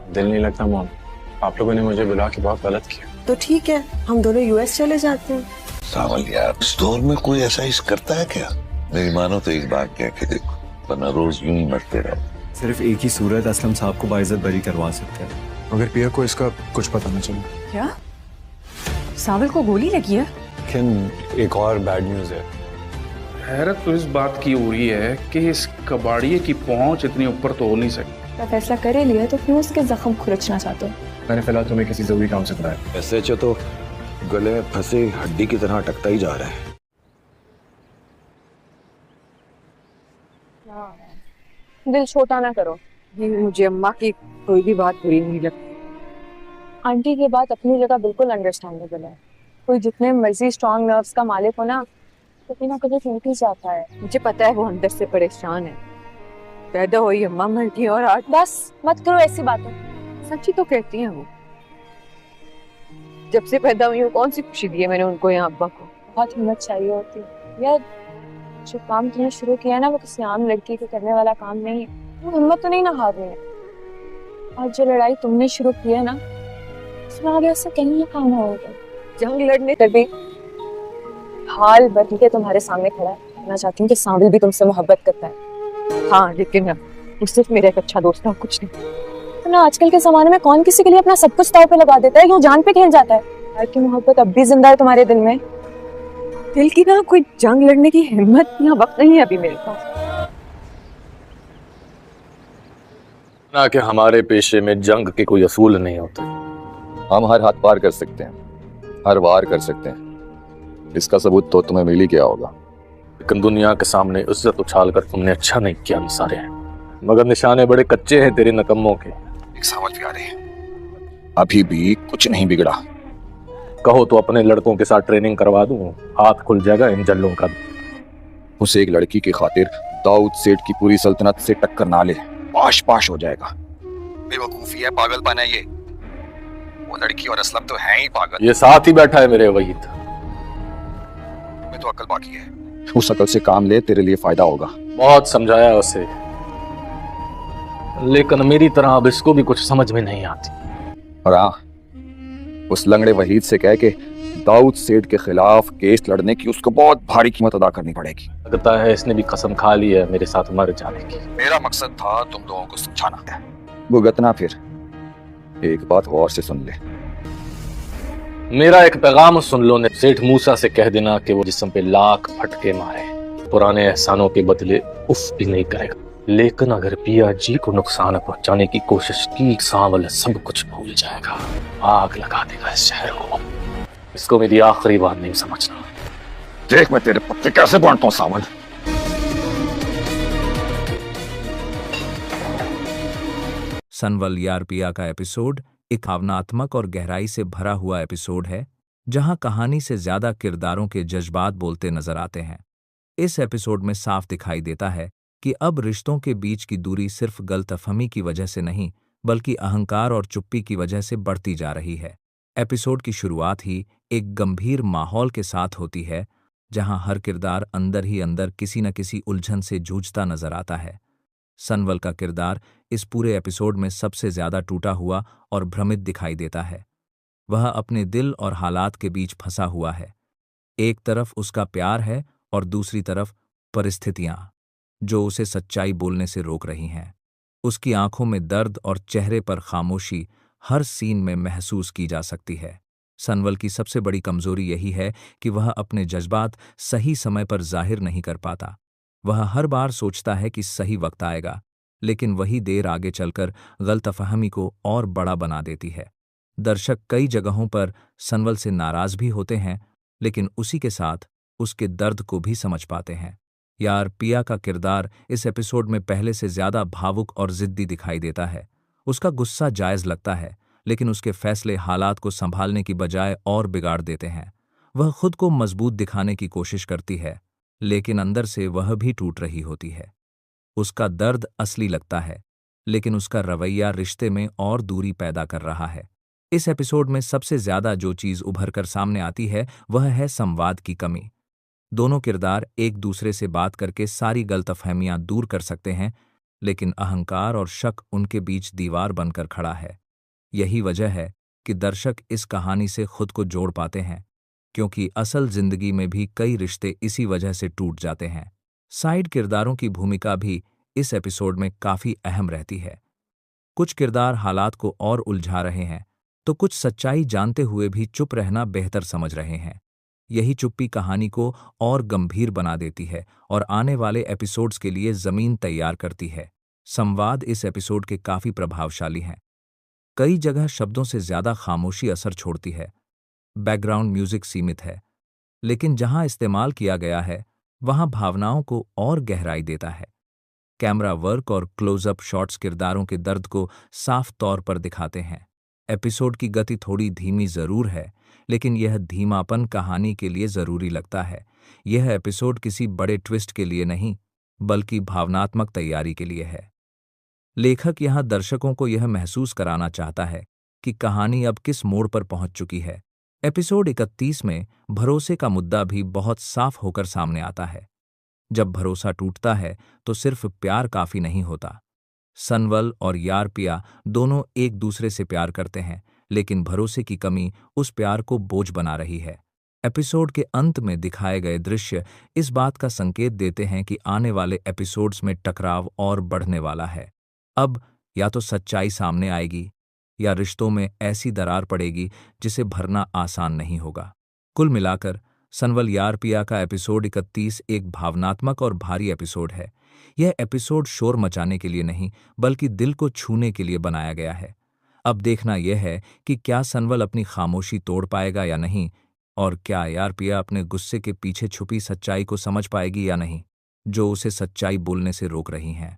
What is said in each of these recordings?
दिल नहीं लगता मॉम। आप लोगों ने मुझे बुला के बहुत गलत किया। तो ठीक है, हम दोनों यूएस चले जाते हैं। सावल यार, इस दौर में कोई ऐसा इश्क करता है क्या? मेरी मानो तो एक बार कह के देखो, वरना रोज यूं ही मरते रहो। सिर्फ एक ही सूरत असलम साहब को बाइज्जत बरी करवा सकते हैं, मगर पिया को इसका कुछ पता नहीं चला। क्या सावल को गोली लगी है? लेकिन एक और बैड न्यूज है। हैरत तो इस बात की हो रही है कि इस कबाड़िए की पहुंच इतनी ऊपर तो हो नहीं सकती। का फैसला करे लिया तो क्यों उसके जख्म खुरचना चाहते हो? मैंने फिलहाल तुम्हें किसी जरूरी काम से बुलाया। SHO तो गले में फंसे हड्डी की तरह अटकता ही जा रहा है। दिल छोटा ना करो। मुझे अम्मा की कोई भी बात बुरी नहीं लगती। आंटी की बात अपनी जगह बिल्कुल अंडरस्टैंडेबल है। कोई जितने मर्जी स्ट्रॉन्ग नर्व्स का मालिक हो ना, कभी ना कभी टूट ही जाता है। मुझे पता है वो अंदर से परेशान है। पैदा हुई अम्मा मर गई और आज बस मत करो ऐसी बातें। सच्ची तो कहती हैं वो। जब से पैदा हुई हूँ कौन सी खुशी दी है मैंने उनको यहाँ अब्बा को। बहुत हिम्मत चाहिए होती है यार। जो काम तुमने शुरू किया है ना, वो किसी आम लड़की को करने वाला काम नहीं है। वो हिम्मत तो नहीं ना हार रही है। आज जो लड़ाई तुमने शुरू की है ना, उसमें आगे उससे कहीं ना काम होगा। जंग लड़ने तभी हाल बदल के तुम्हारे सामने खड़ा है। मैं चाहती हूँ कि साबिल भी तुमसे मोहब्बत करता है। हाँ, लेकिन वो सिर्फ मेरा एक अच्छा दोस्त है, कुछ नहीं। तो ना आजकल के जमाने में कौन किसी के लिए अपना सब कुछ दांव पे लगा देता है, यूं जान पे खेल जाता है। प्यार की मोहब्बत अब भी जिंदा है तुम्हारे दिल में। दिल की ना कोई जंग लड़ने की हिम्मत या वक्त नहीं है अभी मेरे पास। ना कि हमारे पेशे में जंग के कोई असूल नहीं होते। हम हर हद पार कर सकते हैं, हर वार कर सकते हैं। इसका सबूत तो तुम्हें मिल ही गया होगा। लेकिन दुनिया के सामने इज्जत उछाल कर तुमने अच्छा नहीं किया निसारे। मगर निशाने बड़े कच्चे हैं तेरे नकम्मों के। एक सावल प्यारे, अभी भी कुछ नहीं बिगड़ा। कहो तो अपने लड़कों के साथ ट्रेनिंग करवा दूं, हाथ खुल जाएगा इन जल्लों का। उस एक लड़की की खातिर दाऊद सेठ की पूरी सल्तनत से टक्कर ना ले, पाश पाश हो जाएगा। बेवकूफी है, पागलपन है ये। वो लड़की और असलम तो है ही पागल। ये साथ ही बैठा है मेरे वहीद। में तो अकल बाकी है। उस अकल से काम ले, तेरे लिए फायदा होगा। बहुत समझाया उसे, लेकिन मेरी तरह अब इसको भी कुछ समझ में नहीं आती। और हाँ, उस लंगड़े वहीद से कह के दाऊद सेठ के खिलाफ केस लड़ने की उसको बहुत भारी कीमत अदा करनी पड़ेगी। लगता है इसने भी कसम खा ली है मेरे साथ मर जाने की। मेरा मकसद था तुम लोगों को समझाना। भुगतना फिर। एक बात गौर से सुन ले। मेरा एक पैगाम सुन लो ने। सेठ मूसा से कह देना कि वो जिस्म पे लाख फटके मारे, पुराने एहसानों के बदले उफ भी नहीं करेगा। लेकिन अगर पिया जी को नुकसान पहुंचाने की कोशिश की, सावल सब कुछ भूल जाएगा, आग लगा देगा इस शहर को। इसको मेरी आखिरी बात नहीं समझना। देख मैं तेरे पत्ते कैसे बांटता हूँ सावल। सनवल यार पिया का एपिसोड एक भावनात्मक और गहराई से भरा हुआ एपिसोड है, जहां कहानी से ज्यादा किरदारों के जज्बात बोलते नजर आते हैं। इस एपिसोड में साफ दिखाई देता है कि अब रिश्तों के बीच की दूरी सिर्फ गलतफहमी की वजह से नहीं, बल्कि अहंकार और चुप्पी की वजह से बढ़ती जा रही है। एपिसोड की शुरुआत ही एक गंभीर माहौल के साथ होती है, जहां हर किरदार अंदर ही अंदर किसी न किसी उलझन से जूझता नजर आता है। सनवल का किरदार इस पूरे एपिसोड में सबसे ज्यादा टूटा हुआ और भ्रमित दिखाई देता है। वह अपने दिल और हालात के बीच फंसा हुआ है। एक तरफ उसका प्यार है और दूसरी तरफ परिस्थितियां, जो उसे सच्चाई बोलने से रोक रही हैं। उसकी आंखों में दर्द और चेहरे पर खामोशी हर सीन में महसूस की जा सकती है। सनवल की सबसे बड़ी कमजोरी यही है कि वह अपने जज्बात सही समय पर जाहिर नहीं कर पाता। वह हर बार सोचता है कि सही वक्त आएगा, लेकिन वही देर आगे चलकर गलतफहमी को और बड़ा बना देती है। दर्शक कई जगहों पर सनवल से नाराज भी होते हैं, लेकिन उसी के साथ उसके दर्द को भी समझ पाते हैं। यार पिया का किरदार इस एपिसोड में पहले से ज्यादा भावुक और जिद्दी दिखाई देता है। उसका गुस्सा जायज लगता है, लेकिन उसके फैसले हालात को संभालने की बजाय और बिगाड़ देते हैं। वह खुद को मजबूत दिखाने की कोशिश करती है, लेकिन अंदर से वह भी टूट रही होती है। उसका दर्द असली लगता है, लेकिन उसका रवैया रिश्ते में और दूरी पैदा कर रहा है। इस एपिसोड में सबसे ज्यादा जो चीज उभर कर सामने आती है वह है संवाद की कमी। दोनों किरदार एक दूसरे से बात करके सारी गलतफहमियां दूर कर सकते हैं, लेकिन अहंकार और शक उनके बीच दीवार बनकर खड़ा है। यही वजह है कि दर्शक इस कहानी से खुद को जोड़ पाते हैं, क्योंकि असल जिंदगी में भी कई रिश्ते इसी वजह से टूट जाते हैं। साइड किरदारों की भूमिका भी इस एपिसोड में काफी अहम रहती है। कुछ किरदार हालात को और उलझा रहे हैं, तो कुछ सच्चाई जानते हुए भी चुप रहना बेहतर समझ रहे हैं। यही चुप्पी कहानी को और गंभीर बना देती है और आने वाले एपिसोड्स के लिए जमीन तैयार करती है। संवाद इस एपिसोड के काफी प्रभावशाली हैं। कई जगह शब्दों से ज्यादा खामोशी असर छोड़ती है। बैकग्राउंड म्यूजिक सीमित है, लेकिन जहां इस्तेमाल किया गया है वहां भावनाओं को और गहराई देता है। कैमरा वर्क और क्लोजअप शॉट्स किरदारों के दर्द को साफ तौर पर दिखाते हैं। एपिसोड की गति थोड़ी धीमी जरूर है, लेकिन यह धीमापन कहानी के लिए जरूरी लगता है। यह एपिसोड किसी बड़े ट्विस्ट के लिए नहीं, बल्कि भावनात्मक तैयारी के लिए है। लेखक यहां दर्शकों को यह महसूस कराना चाहता है कि कहानी अब किस मोड़ पर पहुंच चुकी है। एपिसोड 31 में भरोसे का मुद्दा भी बहुत साफ होकर सामने आता है। जब भरोसा टूटता है तो सिर्फ प्यार काफी नहीं होता। सनवल और यारपिया दोनों एक दूसरे से प्यार करते हैं, लेकिन भरोसे की कमी उस प्यार को बोझ बना रही है। एपिसोड के अंत में दिखाए गए दृश्य इस बात का संकेत देते हैं कि आने वाले एपिसोड्स में टकराव और बढ़ने वाला है। अब या तो सच्चाई सामने आएगी या रिश्तों में ऐसी दरार पड़ेगी जिसे भरना आसान नहीं होगा। कुल मिलाकर सनवल यारपिया का एपिसोड 31 एक भावनात्मक और भारी एपिसोड है। यह एपिसोड शोर मचाने के लिए नहीं, बल्कि दिल को छूने के लिए बनाया गया है। अब देखना यह है कि क्या सनवल अपनी खामोशी तोड़ पाएगा या नहीं, और क्या यारपिया अपने गुस्से के पीछे छुपी सच्चाई को समझ पाएगी या नहीं, जो उसे सच्चाई बोलने से रोक रही हैं।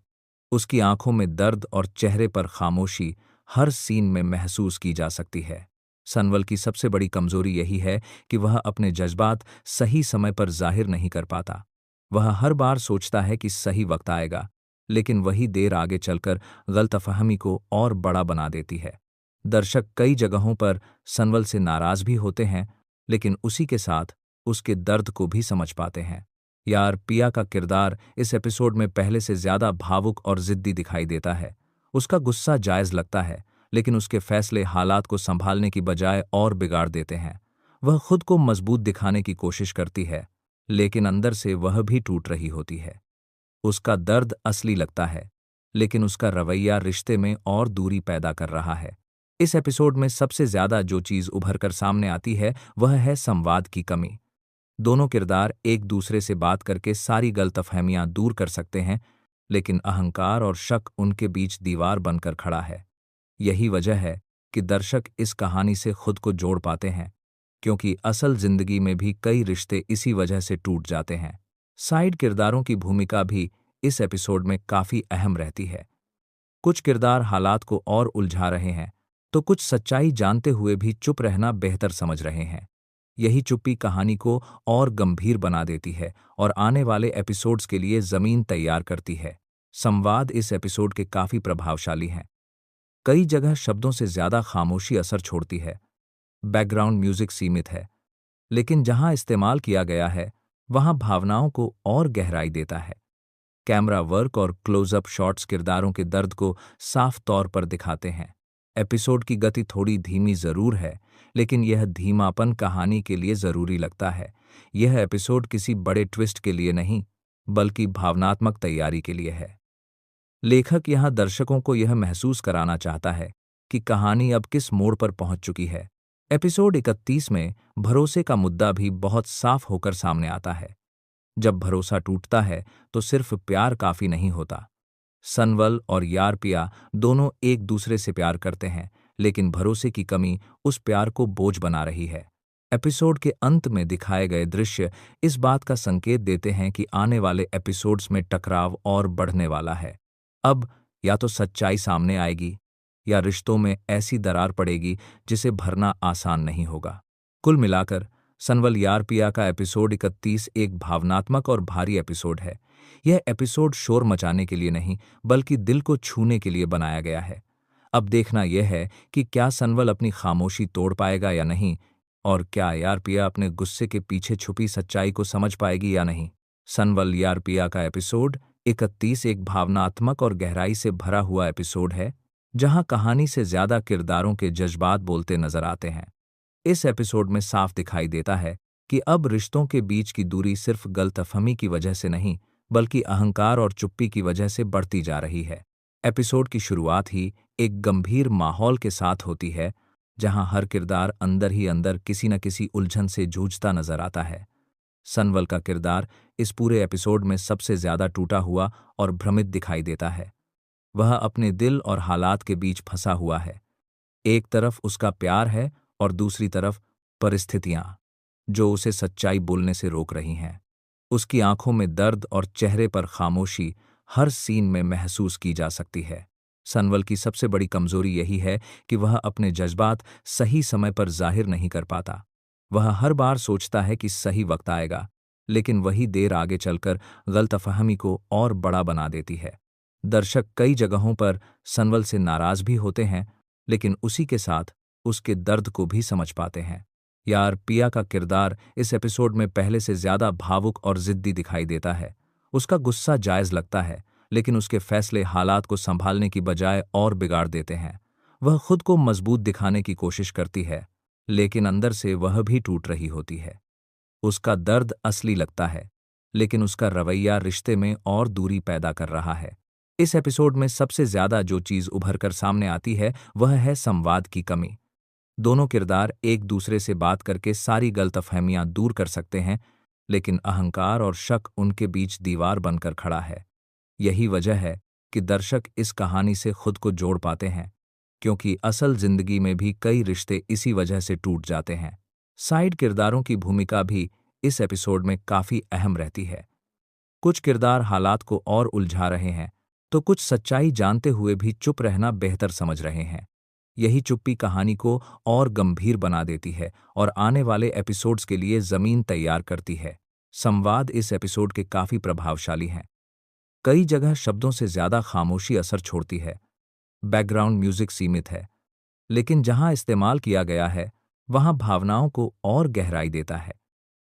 उसकी आंखों में दर्द और चेहरे पर खामोशी हर सीन में महसूस की जा सकती है। सनवल की सबसे बड़ी कमजोरी यही है कि वह अपने जज्बात सही समय पर जाहिर नहीं कर पाता। वह हर बार सोचता है कि सही वक्त आएगा, लेकिन वही देर आगे चलकर गलतफहमी को और बड़ा बना देती है। दर्शक कई जगहों पर सनवल से नाराज भी होते हैं, लेकिन उसी के साथ उसके दर्द को भी समझ पाते हैं। यारपिया का किरदार इस एपिसोड में पहले से ज्यादा भावुक और जिद्दी दिखाई देता है। उसका गुस्सा जायज लगता है, लेकिन उसके फैसले हालात को संभालने की बजाय और बिगाड़ देते हैं। वह खुद को मजबूत दिखाने की कोशिश करती है, लेकिन अंदर से वह भी टूट रही होती है। उसका दर्द असली लगता है, लेकिन उसका रवैया रिश्ते में और दूरी पैदा कर रहा है। इस एपिसोड में सबसे ज्यादा जो चीज उभर कर सामने आती है वह है संवाद की कमी। दोनों किरदार एक दूसरे से बात करके सारी गलतफहमियां दूर कर सकते हैं, लेकिन अहंकार और शक उनके बीच दीवार बनकर खड़ा है। यही वजह है कि दर्शक इस कहानी से खुद को जोड़ पाते हैं, क्योंकि असल जिंदगी में भी कई रिश्ते इसी वजह से टूट जाते हैं। साइड किरदारों की भूमिका भी इस एपिसोड में काफी अहम रहती है। कुछ किरदार हालात को और उलझा रहे हैं, तो कुछ सच्चाई जानते हुए भी चुप रहना बेहतर समझ रहे हैं। यही चुप्पी कहानी को और गंभीर बना देती है और आने वाले एपिसोड्स के लिए जमीन तैयार करती है। संवाद इस एपिसोड के काफी प्रभावशाली हैं। कई जगह शब्दों से ज्यादा खामोशी असर छोड़ती है। बैकग्राउंड म्यूजिक सीमित है, लेकिन जहां इस्तेमाल किया गया है वहां भावनाओं को और गहराई देता है। कैमरा वर्क और क्लोजअप शॉट्स किरदारों के दर्द को साफ तौर पर दिखाते हैं। एपिसोड की गति थोड़ी धीमी जरूर है, लेकिन यह धीमापन कहानी के लिए जरूरी लगता है। यह एपिसोड किसी बड़े ट्विस्ट के लिए नहीं, बल्कि भावनात्मक तैयारी के लिए है। लेखक यहां दर्शकों को यह महसूस कराना चाहता है कि कहानी अब किस मोड़ पर पहुंच चुकी है। एपिसोड 31 में भरोसे का मुद्दा भी बहुत साफ होकर सामने आता है। जब भरोसा टूटता है तो सिर्फ प्यार काफी नहीं होता। सनवल और यारपिया दोनों एक दूसरे से प्यार करते हैं, लेकिन भरोसे की कमी उस प्यार को बोझ बना रही है। एपिसोड के अंत में दिखाए गए दृश्य इस बात का संकेत देते हैं कि आने वाले एपिसोड्स में टकराव और बढ़ने वाला है। अब या तो सच्चाई सामने आएगी या रिश्तों में ऐसी दरार पड़ेगी जिसे भरना आसान नहीं होगा। कुल मिलाकर सनवल यारपिया का एपिसोड 31 एक भावनात्मक और भारी एपिसोड है। यह एपिसोड शोर मचाने के लिए नहीं, बल्कि दिल को छूने के लिए बनाया गया है। अब देखना यह है कि क्या सनवल अपनी खामोशी तोड़ पाएगा या नहीं, और क्या यारपिया अपने गुस्से के पीछे छुपी सच्चाई को समझ पाएगी या नहीं। सनवल यारपिया का एपिसोड 31 एक भावनात्मक और गहराई से भरा हुआ एपिसोड है जहां कहानी से ज्यादा किरदारों के जज्बात बोलते नजर आते हैं। इस एपिसोड में साफ दिखाई देता है कि अब रिश्तों के बीच की दूरी सिर्फ गलतफहमी की वजह से नहीं बल्कि अहंकार और चुप्पी की वजह से बढ़ती जा रही है। एपिसोड की शुरुआत ही एक गंभीर माहौल के साथ होती है जहां हर किरदार अंदर ही अंदर किसी न किसी उलझन से जूझता नजर आता है। सनवल का किरदार इस पूरे एपिसोड में सबसे ज्यादा टूटा हुआ और भ्रमित दिखाई देता है। वह अपने दिल और हालात के बीच फंसा हुआ है। एक तरफ उसका प्यार है और दूसरी तरफ परिस्थितियां जो उसे सच्चाई बोलने से रोक रही हैं। उसकी आंखों में दर्द और चेहरे पर खामोशी हर सीन में महसूस की जा सकती है। सनवल की सबसे बड़ी कमजोरी यही है कि वह अपने जज्बात सही समय पर जाहिर नहीं कर पाता। वह हर बार सोचता है कि सही वक्त आएगा, लेकिन वही देर आगे चलकर गलतफहमी को और बड़ा बना देती है। दर्शक कई जगहों पर सनवल से नाराज भी होते हैं, लेकिन उसी के साथ उसके दर्द को भी समझ पाते हैं। यार पिया का किरदार इस एपिसोड में पहले से ज्यादा भावुक और जिद्दी दिखाई देता है। उसका गुस्सा जायज लगता है, लेकिन उसके फैसले हालात को संभालने की बजाय और बिगाड़ देते हैं। वह खुद को मजबूत दिखाने की कोशिश करती है, लेकिन अंदर से वह भी टूट रही होती है। उसका दर्द असली लगता है, लेकिन उसका रवैया रिश्ते में और दूरी पैदा कर रहा है। इस एपिसोड में सबसे ज्यादा जो चीज उभर कर सामने आती है वह है संवाद की कमी। दोनों किरदार एक दूसरे से बात करके सारी गलतफहमियां दूर कर सकते हैं, लेकिन अहंकार और शक उनके बीच दीवार बनकर खड़ा है। यही वजह है कि दर्शक इस कहानी से खुद को जोड़ पाते हैं, क्योंकि असल जिंदगी में भी कई रिश्ते इसी वजह से टूट जाते हैं। साइड किरदारों की भूमिका भी इस एपिसोड में काफी अहम रहती है। कुछ किरदार हालात को और उलझा रहे हैं, तो कुछ सच्चाई जानते हुए भी चुप रहना बेहतर समझ रहे हैं। यही चुप्पी कहानी को और गंभीर बना देती है और आने वाले एपिसोड्स के लिए जमीन तैयार करती है। संवाद इस एपिसोड के काफी प्रभावशाली हैं। कई जगह शब्दों से ज्यादा खामोशी असर छोड़ती है। बैकग्राउंड म्यूजिक सीमित है, लेकिन जहां इस्तेमाल किया गया है वहां भावनाओं को और गहराई देता है।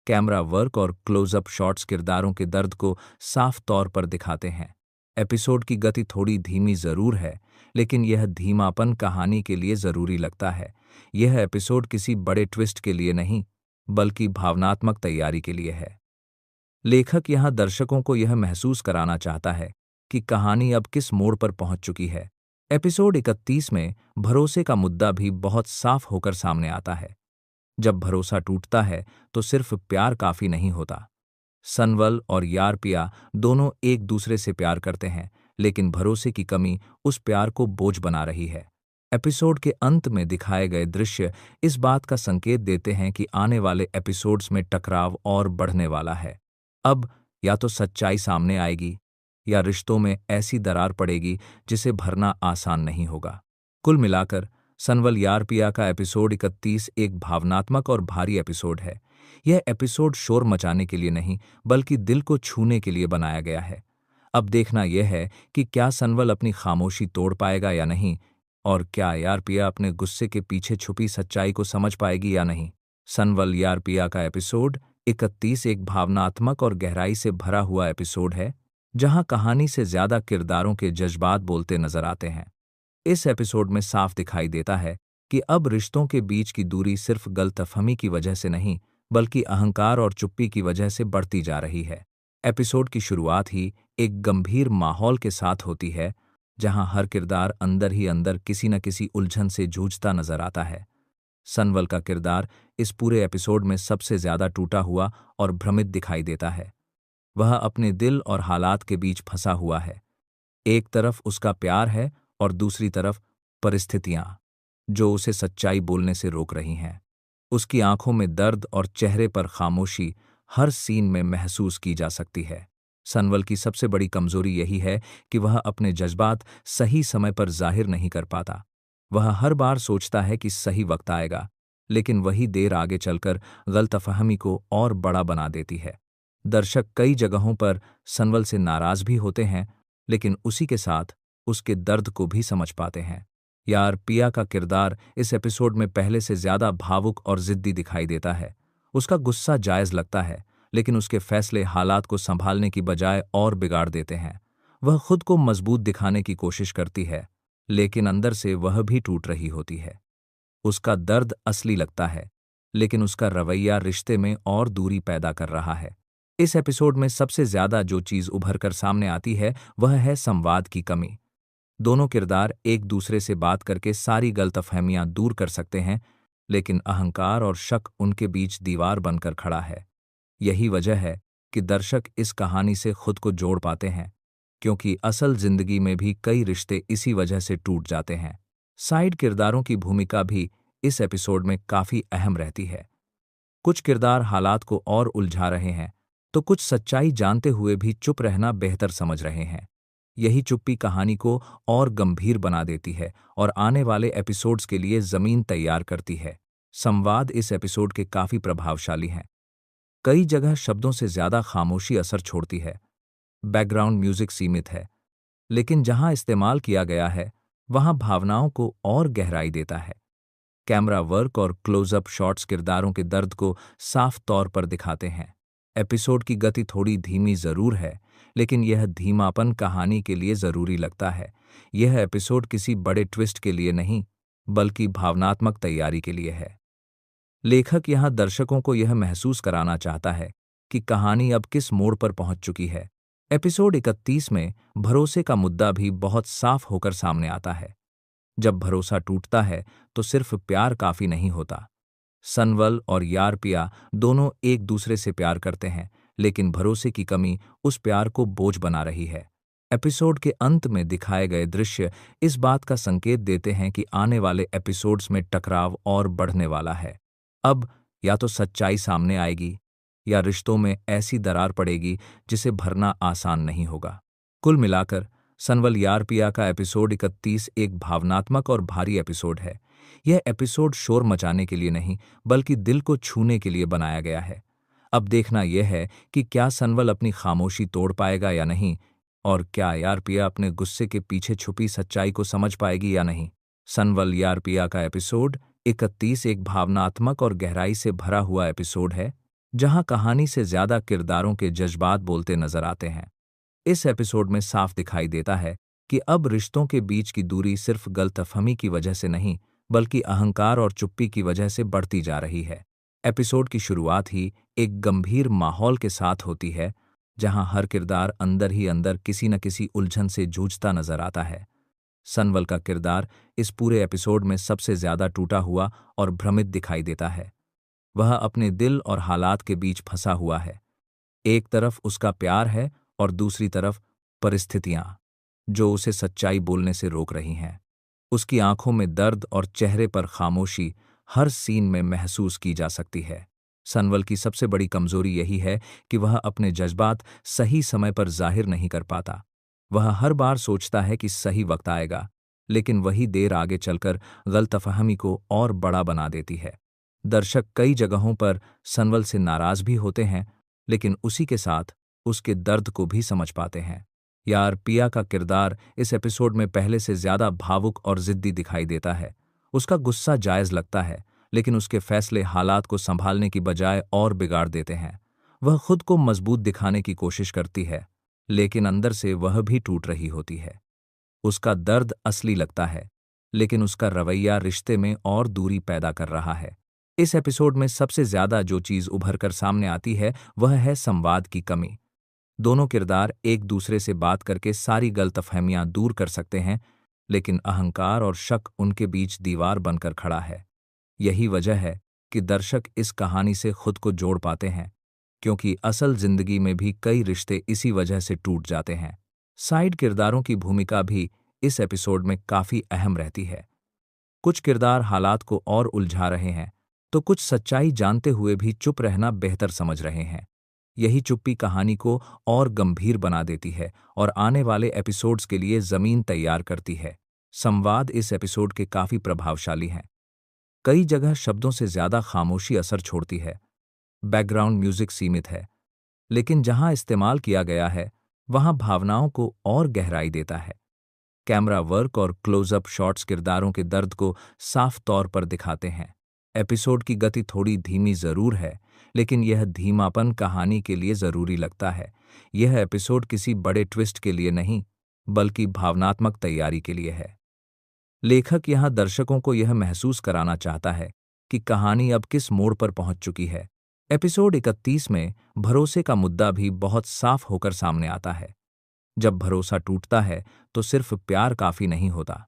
कैमरा वर्क और क्लोजअप शॉट्स किरदारों के दर्द को साफ तौर पर दिखाते हैं। एपिसोड की गति थोड़ी धीमी जरूर है, लेकिन यह धीमापन कहानी के लिए जरूरी लगता है। यह एपिसोड किसी बड़े ट्विस्ट के लिए नहीं, बल्कि भावनात्मक तैयारी के लिए है। लेखक यहां दर्शकों को यह महसूस कराना चाहता है कि कहानी अब किस मोड़ पर पहुंच चुकी है। एपिसोड 31 में भरोसे का मुद्दा भी बहुत साफ होकर सामने आता है। जब भरोसा टूटता है तो सिर्फ प्यार काफी नहीं होता। सनवल और यार पिया दोनों एक दूसरे से प्यार करते हैं, लेकिन भरोसे की कमी उस प्यार को बोझ बना रही है। एपिसोड के अंत में दिखाए गए दृश्य इस बात का संकेत देते हैं कि आने वाले एपिसोड्स में टकराव और बढ़ने वाला है। अब या तो सच्चाई सामने आएगी या रिश्तों में ऐसी दरार पड़ेगी जिसे भरना आसान नहीं होगा। कुल मिलाकर सनवल यार पिया का एपिसोड 31 एक भावनात्मक और भारी एपिसोड है। यह एपिसोड शोर मचाने के लिए नहीं, बल्कि दिल को छूने के लिए बनाया गया है। अब देखना यह है कि क्या सनवल अपनी खामोशी तोड़ पाएगा या नहीं, और क्या यार पिया अपने गुस्से के पीछे छुपी सच्चाई को समझ पाएगी या नहीं। सनवल यार पिया का एपिसोड 31 एक भावनात्मक और गहराई से भरा हुआ एपिसोड है, जहां कहानी से ज्यादा किरदारों के जज्बात बोलते नजर आते हैं। इस एपिसोड में साफ दिखाई देता है कि अब रिश्तों के बीच की दूरी सिर्फ गलतफहमी की वजह से नहीं, बल्कि अहंकार और चुप्पी की वजह से बढ़ती जा रही है। एपिसोड की शुरुआत ही एक गंभीर माहौल के साथ होती है, जहां हर किरदार अंदर ही अंदर किसी न किसी उलझन से जूझता नजर आता है। सनवल का किरदार इस पूरे एपिसोड में सबसे ज्यादा टूटा हुआ और भ्रमित दिखाई देता है। वह अपने दिल और हालात के बीच फंसा हुआ है। एक तरफ उसका प्यार है और दूसरी तरफ परिस्थितियां जो उसे सच्चाई बोलने से रोक रही हैं। उसकी आंखों में दर्द और चेहरे पर खामोशी हर सीन में महसूस की जा सकती है। सनवल की सबसे बड़ी कमजोरी यही है कि वह अपने जज्बात सही समय पर जाहिर नहीं कर पाता। वह हर बार सोचता है कि सही वक्त आएगा, लेकिन वही देर आगे चलकर गलतफहमी को और बड़ा बना देती है। दर्शक कई जगहों पर सनवल से नाराज भी होते हैं, लेकिन उसी के साथ उसके दर्द को भी समझ पाते हैं। यार पिया का किरदार इस एपिसोड में पहले से ज्यादा भावुक और जिद्दी दिखाई देता है। उसका गुस्सा जायज लगता है, लेकिन उसके फैसले हालात को संभालने की बजाय और बिगाड़ देते हैं। वह खुद को मजबूत दिखाने की कोशिश करती है, लेकिन अंदर से वह भी टूट रही होती है। उसका दर्द असली लगता है, लेकिन उसका रवैया रिश्ते में और दूरी पैदा कर रहा है। इस एपिसोड में सबसे ज्यादा जो चीज उभर कर सामने आती है वह है संवाद की कमी। दोनों किरदार एक दूसरे से बात करके सारी गलतफहमियां दूर कर सकते हैं, लेकिन अहंकार और शक उनके बीच दीवार बनकर खड़ा है। यही वजह है कि दर्शक इस कहानी से खुद को जोड़ पाते हैं, क्योंकि असल जिंदगी में भी कई रिश्ते इसी वजह से टूट जाते हैं। साइड किरदारों की भूमिका भी इस एपिसोड में काफी अहम रहती है। कुछ किरदार हालात को और उलझा रहे हैं, तो कुछ सच्चाई जानते हुए भी चुप रहना बेहतर समझ रहे हैं। यही चुप्पी कहानी को और गंभीर बना देती है और आने वाले एपिसोड्स के लिए जमीन तैयार करती है। संवाद इस एपिसोड के काफी प्रभावशाली हैं। कई जगह शब्दों से ज्यादा खामोशी असर छोड़ती है। बैकग्राउंड म्यूजिक सीमित है, लेकिन जहां इस्तेमाल किया गया है वहां भावनाओं को और गहराई देता है। कैमरा वर्क और क्लोजअप शॉट्स किरदारों के दर्द को साफ तौर पर दिखाते हैं। एपिसोड की गति थोड़ी धीमी जरूर है, लेकिन यह धीमापन कहानी के लिए जरूरी लगता है। यह एपिसोड किसी बड़े ट्विस्ट के लिए नहीं, बल्कि भावनात्मक तैयारी के लिए है। लेखक यहां दर्शकों को यह महसूस कराना चाहता है कि कहानी अब किस मोड़ पर पहुंच चुकी है। एपिसोड 31 में भरोसे का मुद्दा भी बहुत साफ होकर सामने आता है। जब भरोसा टूटता है तो सिर्फ प्यार काफी नहीं होता। सनवल और यारपिया दोनों एक दूसरे से प्यार करते हैं, लेकिन भरोसे की कमी उस प्यार को बोझ बना रही है। एपिसोड के अंत में दिखाए गए दृश्य इस बात का संकेत देते हैं कि आने वाले एपिसोड्स में टकराव और बढ़ने वाला है। अब या तो सच्चाई सामने आएगी या रिश्तों में ऐसी दरार पड़ेगी जिसे भरना आसान नहीं होगा। कुल मिलाकर सनवल यारपिया का एपिसोड 31 एक भावनात्मक और भारी एपिसोड है। यह एपिसोड शोर मचाने के लिए नहीं, बल्कि दिल को छूने के लिए बनाया गया है। अब देखना यह है कि क्या सनवल अपनी खामोशी तोड़ पाएगा या नहीं, और क्या यारपिया अपने गुस्से के पीछे छुपी सच्चाई को समझ पाएगी या नहीं। सनवल यारपिया का एपिसोड 31 एक भावनात्मक और गहराई से भरा हुआ एपिसोड है, जहां कहानी से ज्यादा किरदारों के जज्बात बोलते नजर आते हैं। इस एपिसोड में साफ दिखाई देता है कि अब रिश्तों के बीच की दूरी सिर्फ गलतफहमी की वजह से नहीं, बल्कि अहंकार और चुप्पी की वजह से बढ़ती जा रही है। एपिसोड की शुरुआत ही एक गंभीर माहौल के साथ होती है, जहां हर किरदार अंदर ही अंदर किसी न किसी उलझन से जूझता नजर आता है। सनवल का किरदार इस पूरे एपिसोड में सबसे ज्यादा टूटा हुआ और भ्रमित दिखाई देता है। वह अपने दिल और हालात के बीच फंसा हुआ है। एक तरफ उसका प्यार है और दूसरी तरफ परिस्थितियां, जो उसे सच्चाई बोलने से रोक रही हैं। उसकी आंखों में दर्द और चेहरे पर खामोशी हर सीन में महसूस की जा सकती है। सनवल की सबसे बड़ी कमजोरी यही है कि वह अपने जज्बात सही समय पर जाहिर नहीं कर पाता। वह हर बार सोचता है कि सही वक्त आएगा, लेकिन वही देर आगे चलकर गलतफहमी को और बड़ा बना देती है। दर्शक कई जगहों पर सनवल से नाराज भी होते हैं, लेकिन उसी के साथ उसके दर्द को भी समझ पाते हैं। यारपिया का किरदार इस एपिसोड में पहले से ज्यादा भावुक और जिद्दी दिखाई देता है। उसका गुस्सा जायज लगता है, लेकिन उसके फैसले हालात को संभालने की बजाय और बिगाड़ देते हैं। वह खुद को मजबूत दिखाने की कोशिश करती है, लेकिन अंदर से वह भी टूट रही होती है। उसका दर्द असली लगता है, लेकिन उसका रवैया रिश्ते में और दूरी पैदा कर रहा है। इस एपिसोड में सबसे ज्यादा जो चीज उभर कर सामने आती है वह है संवाद की कमी। दोनों किरदार एक दूसरे से बात करके सारी गलतफहमियां दूर कर सकते हैं, लेकिन अहंकार और शक उनके बीच दीवार बनकर खड़ा है। यही वजह है कि दर्शक इस कहानी से खुद को जोड़ पाते हैं, क्योंकि असल जिंदगी में भी कई रिश्ते इसी वजह से टूट जाते हैं। साइड किरदारों की भूमिका भी इस एपिसोड में काफी अहम रहती है। कुछ किरदार हालात को और उलझा रहे हैं, तो कुछ सच्चाई जानते हुए भी चुप रहना बेहतर समझ रहे हैं। यही चुप्पी कहानी को और गंभीर बना देती है और आने वाले एपिसोड्स के लिए जमीन तैयार करती है। संवाद इस एपिसोड के काफी प्रभावशाली हैं। कई जगह शब्दों से ज्यादा खामोशी असर छोड़ती है। बैकग्राउंड म्यूजिक सीमित है, लेकिन जहां इस्तेमाल किया गया है वहां भावनाओं को और गहराई देता है। कैमरा वर्क और क्लोजअप शॉट्स किरदारों के दर्द को साफ तौर पर दिखाते हैं। एपिसोड की गति थोड़ी धीमी जरूर है, लेकिन यह धीमापन कहानी के लिए जरूरी लगता है। यह एपिसोड किसी बड़े ट्विस्ट के लिए नहीं, बल्कि भावनात्मक तैयारी के लिए है। लेखक यहां दर्शकों को यह महसूस कराना चाहता है कि कहानी अब किस मोड़ पर पहुंच चुकी है। एपिसोड 31 में भरोसे का मुद्दा भी बहुत साफ होकर सामने आता है। जब भरोसा टूटता है तो सिर्फ प्यार काफी नहीं होता।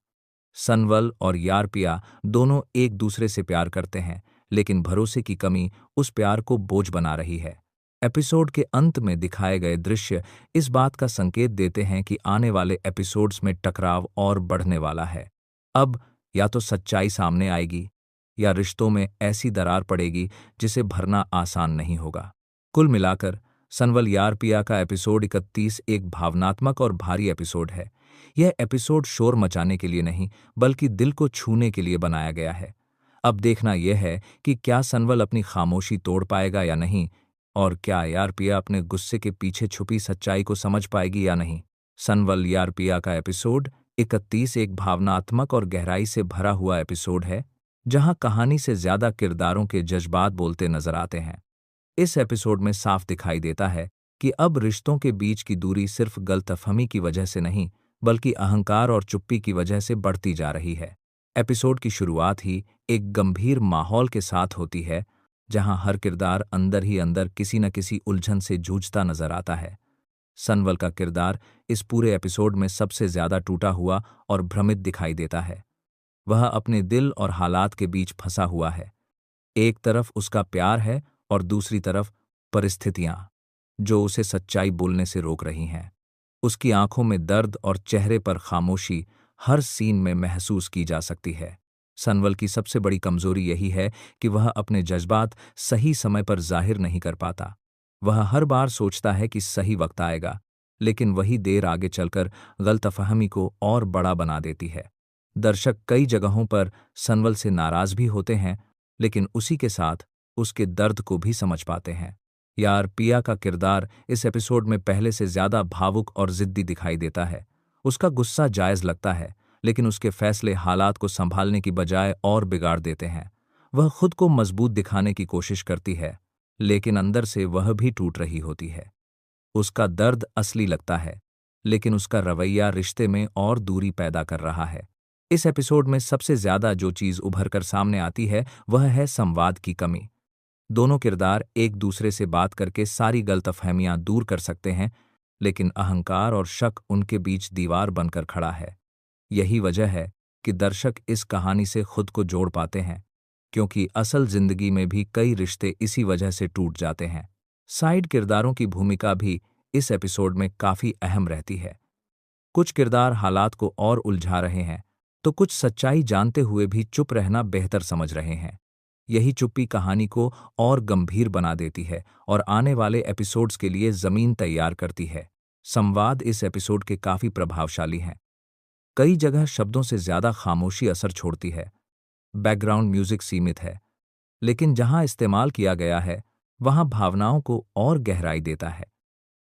सनवल और यारपिया दोनों एक दूसरे से प्यार करते हैं, लेकिन भरोसे की कमी उस प्यार को बोझ बना रही है। एपिसोड के अंत में दिखाए गए दृश्य इस बात का संकेत देते हैं कि आने वाले एपिसोड्स में टकराव और बढ़ने वाला है। अब या तो सच्चाई सामने आएगी या रिश्तों में ऐसी दरार पड़ेगी जिसे भरना आसान नहीं होगा। कुल मिलाकर सनवल यारपिया का एपिसोड 31 एक भावनात्मक और भारी एपिसोड है। यह एपिसोड शोर मचाने के लिए नहीं, बल्कि दिल को छूने के लिए बनाया गया है। अब देखना यह है कि क्या सनवल अपनी खामोशी तोड़ पाएगा या नहीं, और क्या यारपिया अपने गुस्से के पीछे छुपी सच्चाई को समझ पाएगी या नहीं। सनवल यारपिया का एपिसोड 31 एक भावनात्मक और गहराई से भरा हुआ एपिसोड है, जहां कहानी से ज्यादा किरदारों के जज्बात बोलते नजर आते हैं। इस एपिसोड में साफ दिखाई देता है कि अब रिश्तों के बीच की दूरी सिर्फ गलतफहमी की वजह से नहीं, बल्कि अहंकार और चुप्पी की वजह से बढ़ती जा रही है। एपिसोड की शुरुआत ही एक गंभीर माहौल के साथ होती है, जहां हर किरदार अंदर ही अंदर किसी न किसी उलझन से जूझता नजर आता है। सनवल का किरदार इस पूरे एपिसोड में सबसे ज्यादा टूटा हुआ और भ्रमित दिखाई देता है। वह अपने दिल और हालात के बीच फंसा हुआ है। एक तरफ उसका प्यार है और दूसरी तरफ परिस्थितियां, जो उसे सच्चाई बोलने से रोक रही हैं। उसकी आंखों में दर्द और चेहरे पर खामोशी हर सीन में महसूस की जा सकती है। सनवल की सबसे बड़ी कमजोरी यही है कि वह अपने जज्बात सही समय पर जाहिर नहीं कर पाता। वह हर बार सोचता है कि सही वक्त आएगा, लेकिन वही देर आगे चलकर गलतफहमी को और बड़ा बना देती है। दर्शक कई जगहों पर सनवल से नाराज भी होते हैं, लेकिन उसी के साथ उसके दर्द को भी समझ पाते हैं। यारपिया का किरदार इस एपिसोड में पहले से ज्यादा भावुक और जिद्दी दिखाई देता है। उसका गुस्सा जायज लगता है, लेकिन उसके फैसले हालात को संभालने की बजाय और बिगाड़ देते हैं। वह खुद को मजबूत दिखाने की कोशिश करती है, लेकिन अंदर से वह भी टूट रही होती है। उसका दर्द असली लगता है, लेकिन उसका रवैया रिश्ते में और दूरी पैदा कर रहा है। इस एपिसोड में सबसे ज्यादा जो चीज उभर कर सामने आती है वह है संवाद की कमी। दोनों किरदार एक दूसरे से बात करके सारी गलतफहमियां दूर कर सकते हैं, लेकिन अहंकार और शक उनके बीच दीवार बनकर खड़ा है। यही वजह है कि दर्शक इस कहानी से खुद को जोड़ पाते हैं, क्योंकि असल जिंदगी में भी कई रिश्ते इसी वजह से टूट जाते हैं। साइड किरदारों की भूमिका भी इस एपिसोड में काफी अहम रहती है। कुछ किरदार हालात को और उलझा रहे हैं, तो कुछ सच्चाई जानते हुए भी चुप रहना बेहतर समझ रहे हैं। यही चुप्पी कहानी को और गंभीर बना देती है और आने वाले एपिसोड्स के लिए जमीन तैयार करती है। संवाद इस एपिसोड के काफी प्रभावशाली हैं। कई जगह शब्दों से ज्यादा खामोशी असर छोड़ती है। बैकग्राउंड म्यूजिक सीमित है, लेकिन जहां इस्तेमाल किया गया है वहां भावनाओं को और गहराई देता है।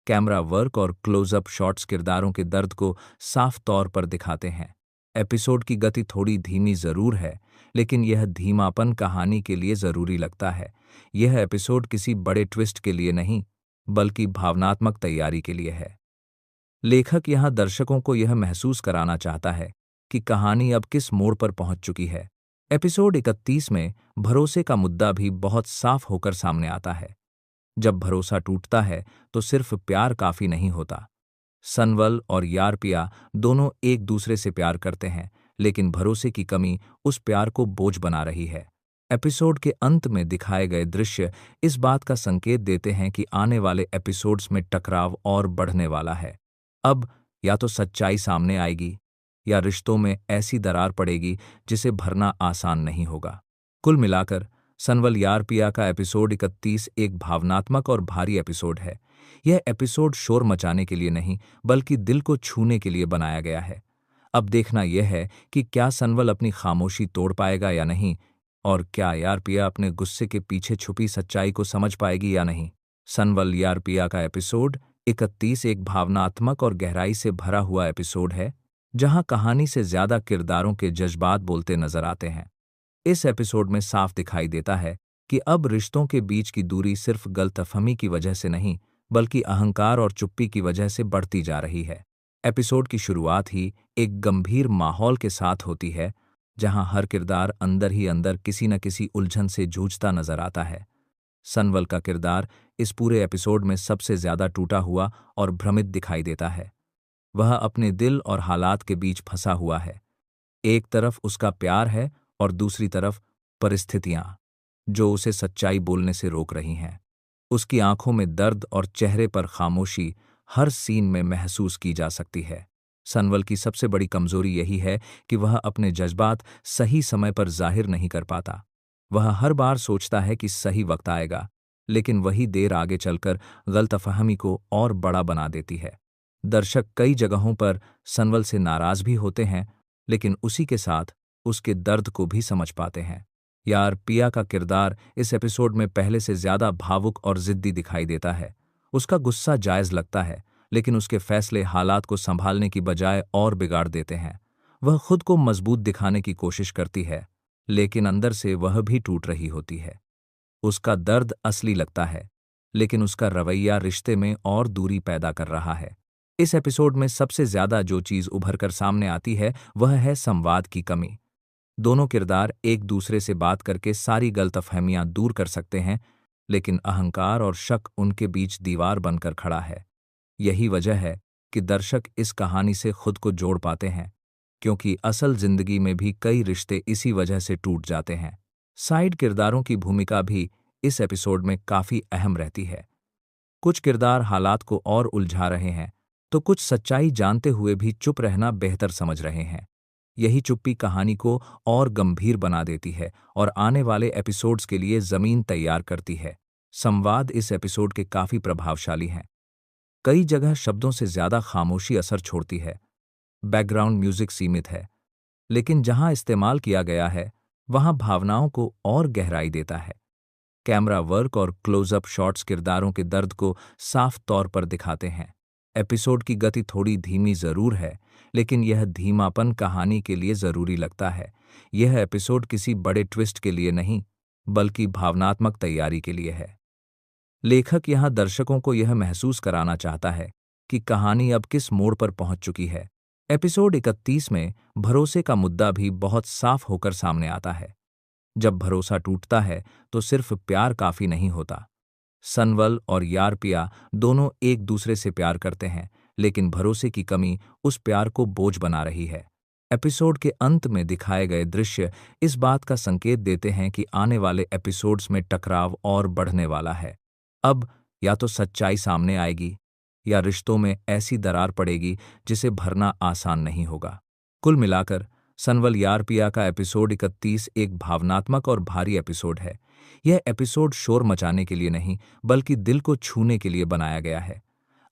कैमरा वर्क और क्लोजअप शॉट्स किरदारों के दर्द को साफ तौर पर दिखाते हैं। एपिसोड की गति थोड़ी धीमी जरूर है, लेकिन यह धीमापन कहानी के लिए जरूरी लगता है। यह एपिसोड किसी बड़े ट्विस्ट के लिए नहीं, बल्कि भावनात्मक तैयारी के लिए है। लेखक यहां दर्शकों को यह महसूस कराना चाहता है कि कहानी अब किस मोड़ पर पहुंच चुकी है। एपिसोड 31 में भरोसे का मुद्दा भी बहुत साफ होकर सामने आता है। जब भरोसा टूटता है तो सिर्फ प्यार काफी नहीं होता। सनवल और यारपिया दोनों एक दूसरे से प्यार करते हैं, लेकिन भरोसे की कमी उस प्यार को बोझ बना रही है। एपिसोड के अंत में दिखाए गए दृश्य इस बात का संकेत देते हैं कि आने वाले एपिसोड्स में टकराव और बढ़ने वाला है। अब या तो सच्चाई सामने आएगी या रिश्तों में ऐसी दरार पड़ेगी जिसे भरना आसान नहीं होगा। कुल मिलाकर सनवल यारपिया का एपिसोड 31 एक भावनात्मक और भारी एपिसोड है। यह एपिसोड शोर मचाने के लिए नहीं, बल्कि दिल को छूने के लिए बनाया गया है। अब देखना यह है कि क्या सनवल अपनी खामोशी तोड़ पाएगा या नहीं, और क्या यारपिया अपने गुस्से के पीछे छुपी सच्चाई को समझ पाएगी या नहीं। सनवल यारपिया का एपिसोड 31 एक भावनात्मक और गहराई से भरा हुआ एपिसोड है, जहां कहानी से ज्यादा किरदारों के जज्बात बोलते नजर आते हैं। इस एपिसोड में साफ दिखाई देता है कि अब रिश्तों के बीच की दूरी सिर्फ गलतफहमी की वजह से नहीं बल्कि अहंकार और चुप्पी की वजह से बढ़ती जा रही है। एपिसोड की शुरुआत ही एक गंभीर माहौल के साथ होती है, जहां हर किरदार अंदर ही अंदर किसी न किसी उलझन से जूझता नजर आता है। सनवल का किरदार इस पूरे एपिसोड में सबसे ज्यादा टूटा हुआ और भ्रमित दिखाई देता है। वह अपने दिल और हालात के बीच फंसा हुआ है। एक तरफ उसका प्यार है और दूसरी तरफ परिस्थितियां जो उसे सच्चाई बोलने से रोक रही हैं। उसकी आंखों में दर्द और चेहरे पर खामोशी हर सीन में महसूस की जा सकती है। सनवल की सबसे बड़ी कमजोरी यही है कि वह अपने जज्बात सही समय पर जाहिर नहीं कर पाता। वह हर बार सोचता है कि सही वक्त आएगा, लेकिन वही देर आगे चलकर गलतफहमी को और बड़ा बना देती है। दर्शक कई जगहों पर सनवल से नाराज भी होते हैं, लेकिन उसी के साथ उसके दर्द को भी समझ पाते हैं। यार पिया का किरदार इस एपिसोड में पहले से ज्यादा भावुक और जिद्दी दिखाई देता है। उसका गुस्सा जायज लगता है, लेकिन उसके फैसले हालात को संभालने की बजाय और बिगाड़ देते हैं। वह खुद को मजबूत दिखाने की कोशिश करती है, लेकिन अंदर से वह भी टूट रही होती है। उसका दर्द असली लगता है, लेकिन उसका रवैया रिश्ते में और दूरी पैदा कर रहा है। इस एपिसोड में सबसे ज्यादा जो चीज उभर कर सामने आती है वह है संवाद की कमी। दोनों किरदार एक दूसरे से बात करके सारी गलतफहमियां दूर कर सकते हैं, लेकिन अहंकार और शक उनके बीच दीवार बनकर खड़ा है। यही वजह है कि दर्शक इस कहानी से खुद को जोड़ पाते हैं, क्योंकि असल जिंदगी में भी कई रिश्ते इसी वजह से टूट जाते हैं। साइड किरदारों की भूमिका भी इस एपिसोड में काफी अहम रहती है। कुछ किरदार हालात को और उलझा रहे हैं, तो कुछ सच्चाई जानते हुए भी चुप रहना बेहतर समझ रहे हैं। यही चुप्पी कहानी को और गंभीर बना देती है और आने वाले एपिसोड्स के लिए जमीन तैयार करती है। संवाद इस एपिसोड के काफी प्रभावशाली हैं। कई जगह शब्दों से ज्यादा खामोशी असर छोड़ती है। बैकग्राउंड म्यूजिक सीमित है, लेकिन जहां इस्तेमाल किया गया है वहां भावनाओं को और गहराई देता है। कैमरा वर्क और क्लोजअप शॉट्स किरदारों के दर्द को साफ तौर पर दिखाते हैं। एपिसोड की गति थोड़ी धीमी जरूर है, लेकिन यह धीमापन कहानी के लिए जरूरी लगता है। यह एपिसोड किसी बड़े ट्विस्ट के लिए नहीं, बल्कि भावनात्मक तैयारी के लिए है। लेखक यहां दर्शकों को यह महसूस कराना चाहता है कि कहानी अब किस मोड़ पर पहुंच चुकी है। एपिसोड 31 में भरोसे का मुद्दा भी बहुत साफ होकर सामने आता है। जब भरोसा टूटता है तो सिर्फ प्यार काफी नहीं होता। सनवल और यार पिया दोनों एक दूसरे से प्यार करते हैं, लेकिन भरोसे की कमी उस प्यार को बोझ बना रही है। एपिसोड के अंत में दिखाए गए दृश्य इस बात का संकेत देते हैं कि आने वाले एपिसोड्स में टकराव और बढ़ने वाला है। अब या तो सच्चाई सामने आएगी या रिश्तों में ऐसी दरार पड़ेगी जिसे भरना आसान नहीं होगा। कुल मिलाकर सनवल यार पिया का एपिसोड 31 एक भावनात्मक और भारी एपिसोड है। यह एपिसोड शोर मचाने के लिए नहीं, बल्कि दिल को छूने के लिए बनाया गया है।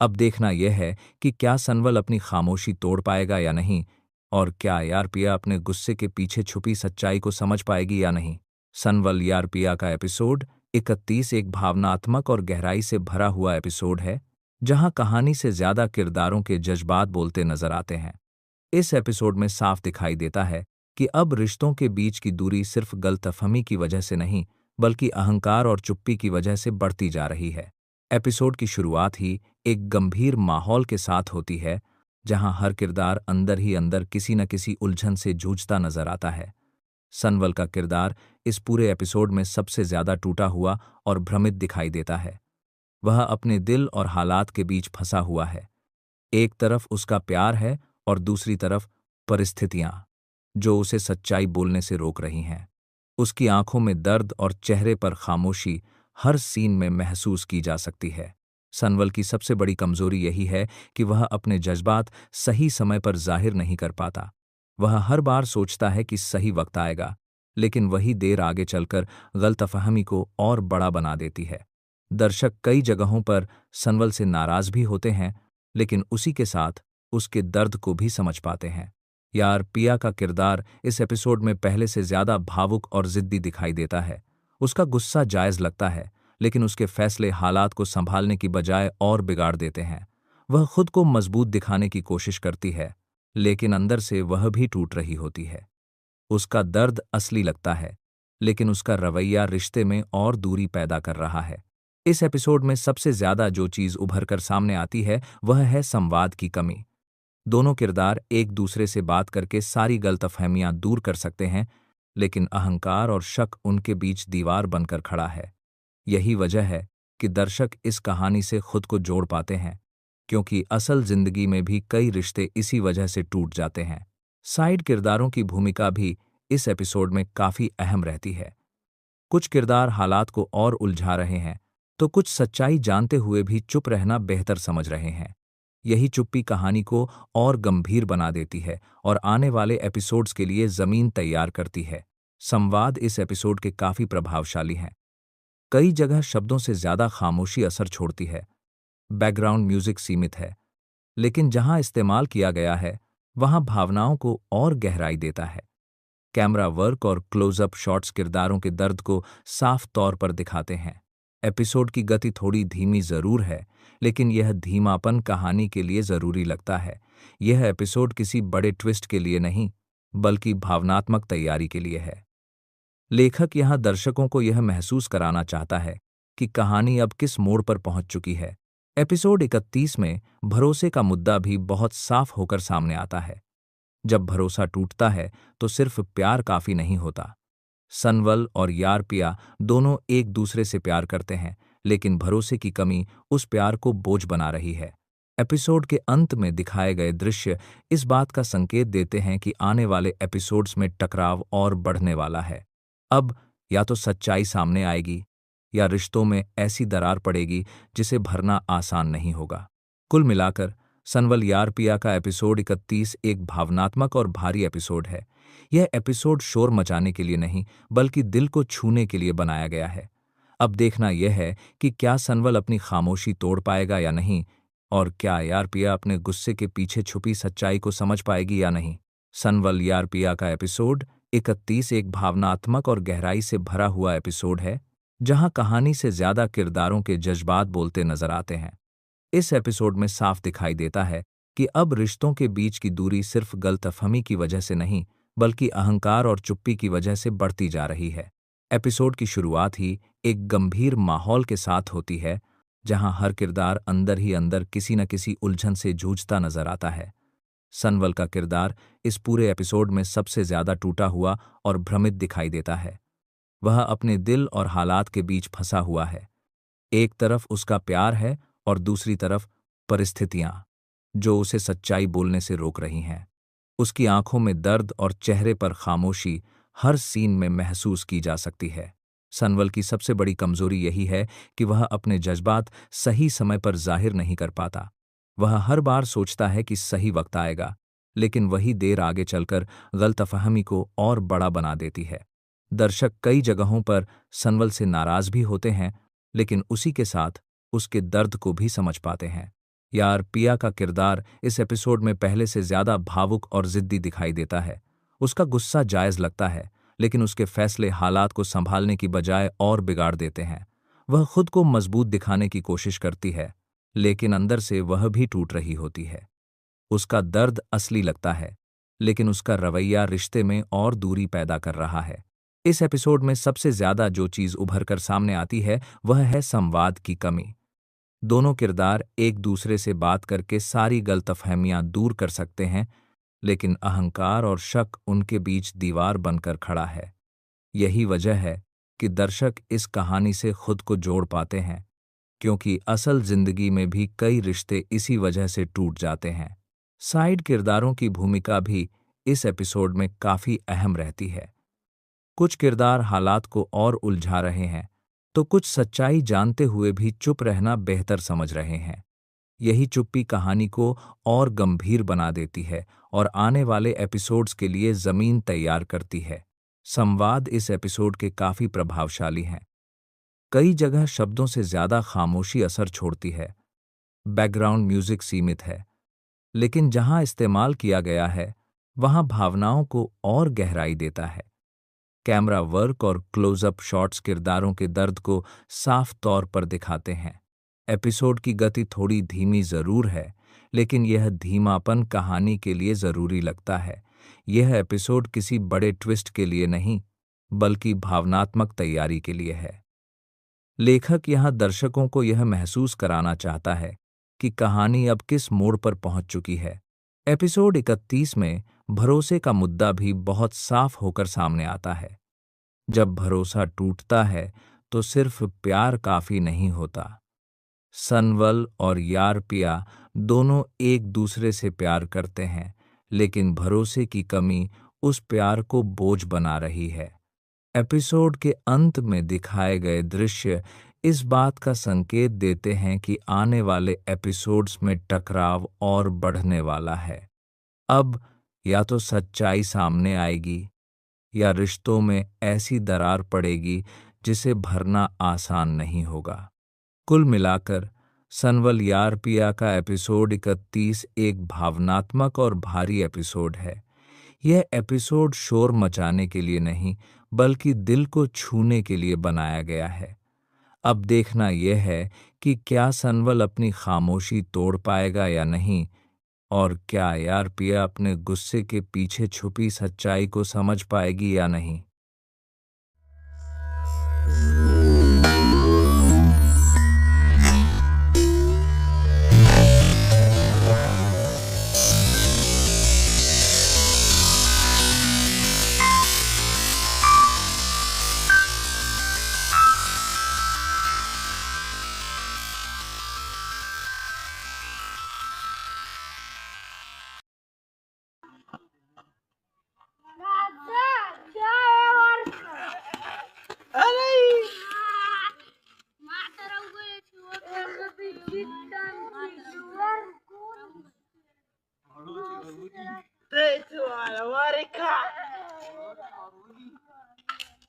अब देखना यह है कि क्या सनवल अपनी खामोशी तोड़ पाएगा या नहीं, और क्या यार पिया अपने गुस्से के पीछे छुपी सच्चाई को समझ पाएगी या नहीं। सनवल यार पिया का एपिसोड 31 एक भावनात्मक और गहराई से भरा हुआ एपिसोड है, जहां कहानी से ज्यादा किरदारों के जज्बात बोलते नजर आते हैं। इस एपिसोड में साफ दिखाई देता है कि अब रिश्तों के बीच की दूरी सिर्फ गलतफहमी की वजह से नहीं, बल्कि अहंकार और चुप्पी की वजह से बढ़ती जा रही है। एपिसोड की शुरुआत ही एक गंभीर माहौल के साथ होती है, जहां हर किरदार अंदर ही अंदर किसी न किसी उलझन से जूझता नजर आता है। सनवल का किरदार इस पूरे एपिसोड में सबसे ज्यादा टूटा हुआ और भ्रमित दिखाई देता है। वह अपने दिल और हालात के बीच फंसा हुआ है। एक तरफ उसका प्यार है और दूसरी तरफ परिस्थितियां जो उसे सच्चाई बोलने से रोक रही हैं। उसकी आंखों में दर्द और चेहरे पर खामोशी हर सीन में महसूस की जा सकती है। सनवल की सबसे बड़ी कमजोरी यही है कि वह अपने जज्बात सही समय पर जाहिर नहीं कर पाता। वह हर बार सोचता है कि सही वक्त आएगा, लेकिन वही देर आगे चलकर गलतफहमी को और बड़ा बना देती है। दर्शक कई जगहों पर सनवल से नाराज भी होते हैं, लेकिन उसी के साथ उसके दर्द को भी समझ पाते हैं। यार पिया का किरदार इस एपिसोड में पहले से ज्यादा भावुक और जिद्दी दिखाई देता है। उसका गुस्सा जायज लगता है, लेकिन उसके फैसले हालात को संभालने की बजाय और बिगाड़ देते हैं। वह खुद को मजबूत दिखाने की कोशिश करती है, लेकिन अंदर से वह भी टूट रही होती है। उसका दर्द असली लगता है, लेकिन उसका रवैया रिश्ते में और दूरी पैदा कर रहा है। इस एपिसोड में सबसे ज्यादा जो चीज उभर कर सामने आती है वह है संवाद की कमी। दोनों किरदार एक दूसरे से बात करके सारी गलतफहमियां दूर कर सकते हैं, लेकिन अहंकार और शक उनके बीच दीवार बनकर खड़ा है। यही वजह है कि दर्शक इस कहानी से खुद को जोड़ पाते हैं, क्योंकि असल जिंदगी में भी कई रिश्ते इसी वजह से टूट जाते हैं। साइड किरदारों की भूमिका भी इस एपिसोड में काफी अहम रहती है। कुछ किरदार हालात को और उलझा रहे हैं, तो कुछ सच्चाई जानते हुए भी चुप रहना बेहतर समझ रहे हैं। यही चुप्पी कहानी को और गंभीर बना देती है और आने वाले एपिसोड्स के लिए जमीन तैयार करती है। संवाद इस एपिसोड के काफी प्रभावशाली हैं। कई जगह शब्दों से ज्यादा खामोशी असर छोड़ती है। बैकग्राउंड म्यूजिक सीमित है, लेकिन जहां इस्तेमाल किया गया है वहां भावनाओं को और गहराई देता है। कैमरा वर्क और क्लोजअप शॉट्स किरदारों के दर्द को साफ तौर पर दिखाते हैं। एपिसोड की गति थोड़ी धीमी जरूर है, लेकिन यह धीमापन कहानी के लिए जरूरी लगता है। यह एपिसोड किसी बड़े ट्विस्ट के लिए नहीं, बल्कि भावनात्मक तैयारी के लिए है। लेखक यहां दर्शकों को यह महसूस कराना चाहता है कि कहानी अब किस मोड़ पर पहुंच चुकी है। एपिसोड 31 में भरोसे का मुद्दा भी बहुत साफ होकर सामने आता है। जब भरोसा टूटता है तो सिर्फ प्यार काफी नहीं होता। सनवल और यार पिया दोनों एक दूसरे से प्यार करते हैं, लेकिन भरोसे की कमी उस प्यार को बोझ बना रही है। एपिसोड के अंत में दिखाए गए दृश्य इस बात का संकेत देते हैं कि आने वाले एपिसोड्स में टकराव और बढ़ने वाला है। अब या तो सच्चाई सामने आएगी या रिश्तों में ऐसी दरार पड़ेगी जिसे भरना आसान नहीं होगा। कुल मिलाकर सनवल यार पिया का एपिसोड 31 एक भावनात्मक और भारी एपिसोड है। यह एपिसोड शोर मचाने के लिए नहीं, बल्कि दिल को छूने के लिए बनाया गया है। अब देखना यह है कि क्या सनवल अपनी खामोशी तोड़ पाएगा या नहीं, और क्या यार पिया अपने गुस्से के पीछे छुपी सच्चाई को समझ पाएगी या नहीं। सनवल यार पिया का एपिसोड 31 एक भावनात्मक और गहराई से भरा हुआ एपिसोड है, जहां कहानी से ज्यादा किरदारों के जज्बात बोलते नजर आते हैं। इस एपिसोड में साफ दिखाई देता है कि अब रिश्तों के बीच की दूरी सिर्फ गलतफहमी की वजह से नहीं, बल्कि अहंकार और चुप्पी की वजह से बढ़ती जा रही है। एपिसोड की शुरुआत ही एक गंभीर माहौल के साथ होती है, जहां हर किरदार अंदर ही अंदर किसी न किसी उलझन से जूझता नजर आता है। सनवल का किरदार इस पूरे एपिसोड में सबसे ज्यादा टूटा हुआ और भ्रमित दिखाई देता है। वह अपने दिल और हालात के बीच फंसा हुआ है। एक तरफ उसका प्यार है और दूसरी तरफ परिस्थितियां, जो उसे सच्चाई बोलने से रोक रही हैं। उसकी आंखों में दर्द और चेहरे पर खामोशी हर सीन में महसूस की जा सकती है। सनवल की सबसे बड़ी कमजोरी यही है कि वह अपने जज्बात सही समय पर जाहिर नहीं कर पाता। वह हर बार सोचता है कि सही वक्त आएगा, लेकिन वही देर आगे चलकर गलतफहमी को और बड़ा बना देती है। दर्शक कई जगहों पर सनवल से नाराज भी होते हैं, लेकिन उसी के साथ उसके दर्द को भी समझ पाते हैं। यार पिया का किरदार इस एपिसोड में पहले से ज्यादा भावुक और जिद्दी दिखाई देता है। उसका गुस्सा जायज लगता है, लेकिन उसके फैसले हालात को संभालने की बजाय और बिगाड़ देते हैं। वह खुद को मजबूत दिखाने की कोशिश करती है, लेकिन अंदर से वह भी टूट रही होती है। उसका दर्द असली लगता है, लेकिन उसका रवैया रिश्ते में और दूरी पैदा कर रहा है। इस एपिसोड में सबसे ज्यादा जो चीज उभर कर सामने आती है वह है संवाद की कमी। दोनों किरदार एक दूसरे से बात करके सारी गलतफहमियां दूर कर सकते हैं, लेकिन अहंकार और शक उनके बीच दीवार बनकर खड़ा है। यही वजह है कि दर्शक इस कहानी से खुद को जोड़ पाते हैं, क्योंकि असल जिंदगी में भी कई रिश्ते इसी वजह से टूट जाते हैं। साइड किरदारों की भूमिका भी इस एपिसोड में काफी अहम रहती है। कुछ किरदार हालात को और उलझा रहे हैं, तो कुछ सच्चाई जानते हुए भी चुप रहना बेहतर समझ रहे हैं। यही चुप्पी कहानी को और गंभीर बना देती है और आने वाले एपिसोड्स के लिए जमीन तैयार करती है। संवाद इस एपिसोड के काफी प्रभावशाली हैं। कई जगह शब्दों से ज्यादा खामोशी असर छोड़ती है। बैकग्राउंड म्यूजिक सीमित है, लेकिन जहां इस्तेमाल किया गया है वहां भावनाओं को और गहराई देता है। कैमरा वर्क और क्लोजअप शॉट्स किरदारों के दर्द को साफ तौर पर दिखाते हैं। एपिसोड की गति थोड़ी धीमी जरूर है, लेकिन यह धीमापन कहानी के लिए जरूरी लगता है। यह एपिसोड किसी बड़े ट्विस्ट के लिए नहीं, बल्कि भावनात्मक तैयारी के लिए है। लेखक यहाँ दर्शकों को यह महसूस कराना चाहता है कि कहानी अब किस मोड़ पर पहुंच चुकी है। एपिसोड 31 में भरोसे का मुद्दा भी बहुत साफ होकर सामने आता है। जब भरोसा टूटता है तो सिर्फ प्यार काफी नहीं होता। सनवल और यारपिया दोनों एक दूसरे से प्यार करते हैं, लेकिन भरोसे की कमी उस प्यार को बोझ बना रही है। एपिसोड के अंत में दिखाए गए दृश्य इस बात का संकेत देते हैं कि आने वाले एपिसोड्स में टकराव और बढ़ने वाला है। अब या तो सच्चाई सामने आएगी या रिश्तों में ऐसी दरार पड़ेगी जिसे भरना आसान नहीं होगा। कुल मिलाकर सनवल यारपिया का एपिसोड 31 एक भावनात्मक और भारी एपिसोड है। यह एपिसोड शोर मचाने के लिए नहीं, बल्कि दिल को छूने के लिए बनाया गया है। अब देखना यह है कि क्या सनवल अपनी खामोशी तोड़ पाएगा या नहीं, और क्या यारपिया अपने गुस्से के पीछे छुपी सच्चाई को समझ पाएगी या नहीं।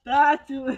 Tatu.